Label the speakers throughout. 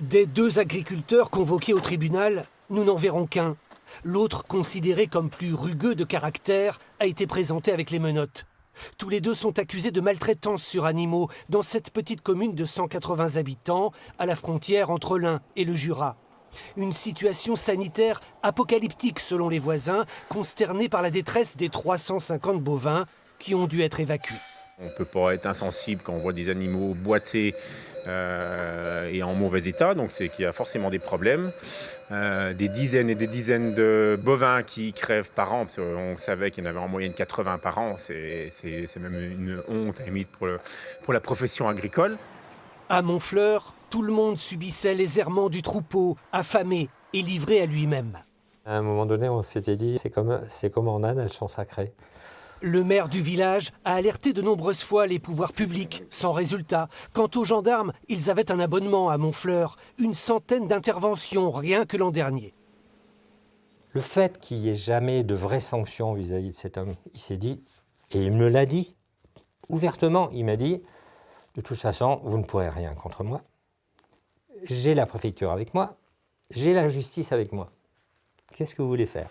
Speaker 1: Des deux agriculteurs convoqués au tribunal, nous n'en verrons qu'un. L'autre, considéré comme plus rugueux de caractère, a été présenté avec les menottes. Tous les deux sont accusés de maltraitance sur animaux dans cette petite commune de 180 habitants, à la frontière entre l'Ain et le Jura. Une situation sanitaire apocalyptique selon les voisins, consternés par la détresse des 350 bovins qui ont dû être évacués.
Speaker 2: On ne peut pas être insensible quand on voit des animaux boités et en mauvais état, donc c'est qu'il y a forcément des problèmes. Des dizaines et des dizaines de bovins qui crèvent par an, parce qu'on savait qu'il y en avait en moyenne 80 par an, c'est même une honte à la limite pour la profession agricole.
Speaker 1: À Montfleur, tout le monde subissait les errements du troupeau, affamé et livré à lui-même.
Speaker 3: À un moment donné, on s'était dit, c'est comme en âne, elles sont sacrées.
Speaker 1: Le maire du village a alerté de nombreuses fois les pouvoirs publics, sans résultat. Quant aux gendarmes, ils avaient un abonnement à Montfleur, une centaine d'interventions rien que l'an dernier.
Speaker 3: Le fait qu'il n'y ait jamais de vraies sanctions vis-à-vis de cet homme, il s'est dit, et il me l'a dit ouvertement, il m'a dit, de toute façon, vous ne pourrez rien contre moi. J'ai la préfecture avec moi, j'ai la justice avec moi. Qu'est-ce que vous voulez faire ?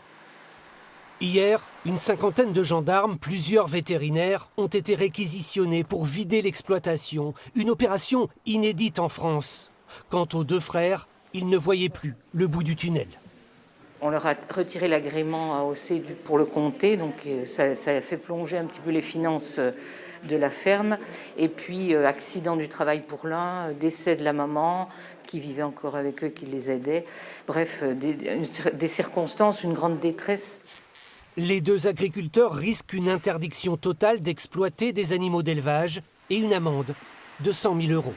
Speaker 1: Hier, une cinquantaine de gendarmes, plusieurs vétérinaires, ont été réquisitionnés pour vider l'exploitation. Une opération inédite en France. Quant aux deux frères, ils ne voyaient plus le bout du tunnel.
Speaker 4: On leur a retiré l'agrément AOC pour le comté, donc ça a fait plonger un petit peu les finances de la ferme. Et puis, accident du travail pour l'un, décès de la maman, qui vivait encore avec eux, qui les aidait. Bref, des circonstances, une grande détresse.
Speaker 1: Les deux agriculteurs risquent une interdiction totale d'exploiter des animaux d'élevage et une amende de 100 000 €.